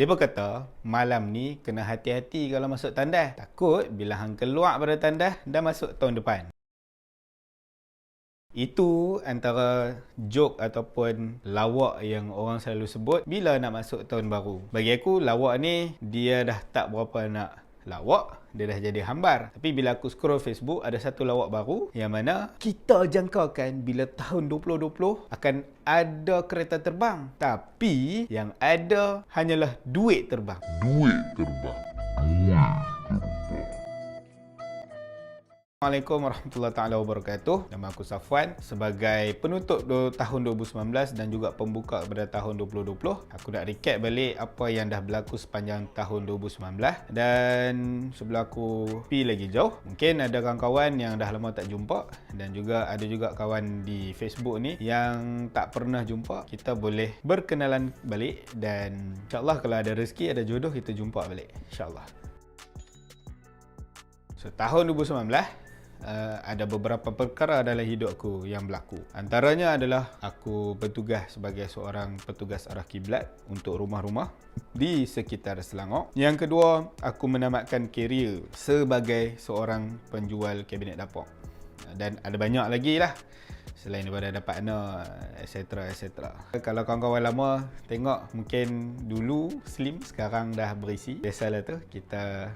Dia berkata, malam ni kena hati-hati kalau masuk tandas. Takut bila hang keluar pada tandas, dah masuk tahun depan. Itu antara joke ataupun lawak yang orang selalu sebut bila nak masuk tahun baru. Bagi aku, lawak ni dia dah tak berapa nak lawak, dia dah jadi hambar. Tapi bila aku scroll Facebook, ada satu lawak baru yang mana kita jangkakan bila tahun 2020 akan ada kereta terbang. Tapi yang ada hanyalah duit terbang. Assalamualaikum warahmatullahi taala wabarakatuh. Nama aku Safwan. Sebagai penutup tahun 2019 dan juga pembuka pada tahun 2020, aku nak recap balik apa yang dah berlaku sepanjang tahun 2019. Dan sebelum aku pergi lagi jauh, mungkin ada kawan-kawan yang dah lama tak jumpa, dan juga ada juga kawan di Facebook ni yang tak pernah jumpa. Kita boleh berkenalan balik dan insyaAllah kalau ada rezeki, ada jodoh, kita jumpa balik insyaAllah. So, tahun 2019 ada beberapa perkara dalam hidup aku yang berlaku. Antaranya adalah aku bertugas sebagai seorang petugas arah kiblat untuk rumah-rumah di sekitar Selangor. Yang kedua, aku menamatkan kerjaya sebagai seorang penjual kabinet dapur. Dan ada banyak lagi lah selain daripada ada partner, etc. Kalau kawan-kawan lama tengok, mungkin dulu slim, sekarang dah berisi. Biasalah tu, kita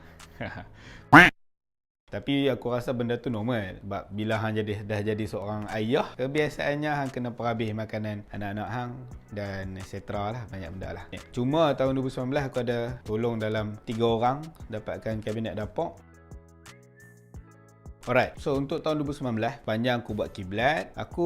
tapi aku rasa benda tu normal. Sebab bila hang dah jadi seorang ayah, kebiasaannya hang kena perhabis makanan anak-anak hang dan etc. lah, banyak benda lah. Cuma tahun 2019 aku ada tolong dalam 3 orang dapatkan kabinet dapur. Alright, so untuk tahun 2019, panjang aku buat kiblat, aku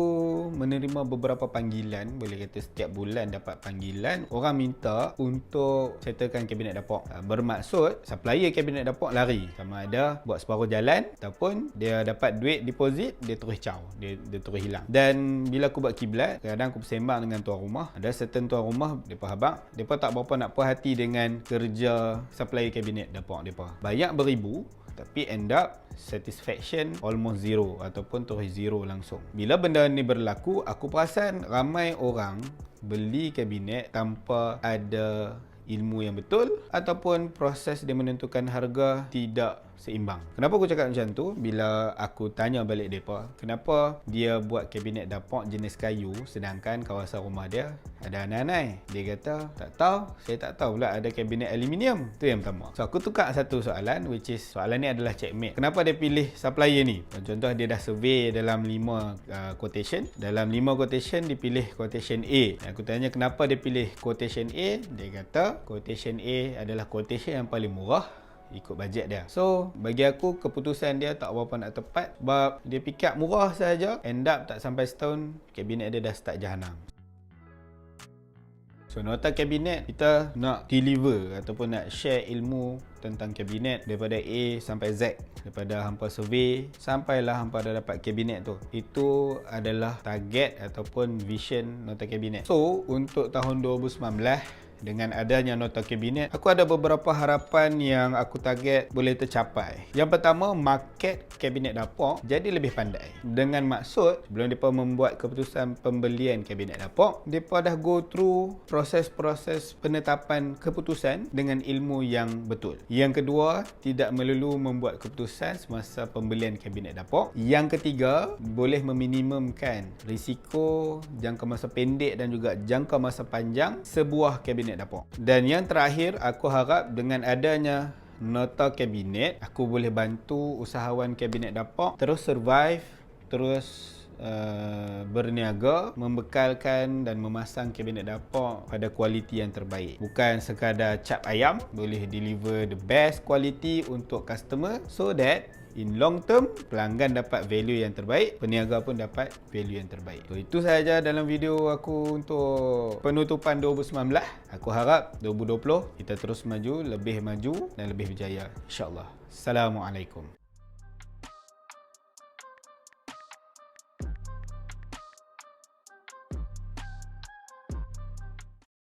menerima beberapa panggilan, boleh kata setiap bulan dapat panggilan. Orang minta untuk settlekan kabinet dapur. Bermaksud, supplier kabinet dapur lari. Sama ada buat separuh jalan, ataupun dia dapat duit deposit, dia terus caw, dia terus hilang. Dan bila aku buat kiblat, kadang aku bersembang dengan tuan rumah. Ada certain tuan rumah, mereka habang, mereka tak berapa nak puas hati dengan kerja supplier kabinet dapur mereka. Banyak beribu, tapi end up satisfaction almost zero ataupun terus zero langsung. Bila benda ni berlaku, aku perasan ramai orang beli kabinet tanpa ada ilmu yang betul ataupun proses dia menentukan harga tidak seimbang. Kenapa aku cakap macam tu? Bila aku tanya balik mereka, kenapa dia buat kabinet dapur jenis kayu sedangkan kawasan rumah dia ada anai-anai? Dia kata, tak tahu, saya tak tahu pula ada kabinet aluminium. Tu yang pertama. So aku tukar satu soalan, which is soalan ni adalah checkmate. Kenapa dia pilih supplier ni? Contoh, dia dah survey dalam 5 quotation. Dalam 5 quotation dia pilih quotation A. Aku tanya kenapa dia pilih quotation A? Dia kata quotation A adalah quotation yang paling murah ikut bajet dia. So, bagi aku keputusan dia tak berapa nak tepat sebab dia pick up murah saja, end up tak sampai setahun kabinet dia dah start jahanam. So, nota kabinet, kita nak deliver ataupun nak share ilmu tentang kabinet daripada A sampai Z. Daripada hampa survey sampailah hampa dah dapat kabinet tu. Itu adalah target ataupun vision nota kabinet. So, untuk tahun 2019, dengan adanya nota kabinet, aku ada beberapa harapan yang aku target boleh tercapai. Yang pertama, market kabinet dapur jadi lebih pandai. Dengan maksud, sebelum mereka membuat keputusan pembelian kabinet dapur, mereka dah go through proses-proses penetapan keputusan dengan ilmu yang betul. Yang kedua, tidak melulu membuat keputusan semasa pembelian kabinet dapur. Yang ketiga, boleh meminimumkan risiko jangka masa pendek dan juga jangka masa panjang sebuah kabinet dapur. Dan yang terakhir, aku harap dengan adanya nota kabinet, aku boleh bantu usahawan kabinet dapur terus survive, terus berniaga, membekalkan dan memasang kabinet dapur pada kualiti yang terbaik. Bukan sekadar cap ayam, boleh deliver the best quality untuk customer so that in long term, pelanggan dapat value yang terbaik, peniaga pun dapat value yang terbaik. So, itu sahaja dalam video aku untuk penutupan 2019. Aku harap 2020 kita terus maju, lebih maju dan lebih berjaya, insyaAllah. Assalamualaikum.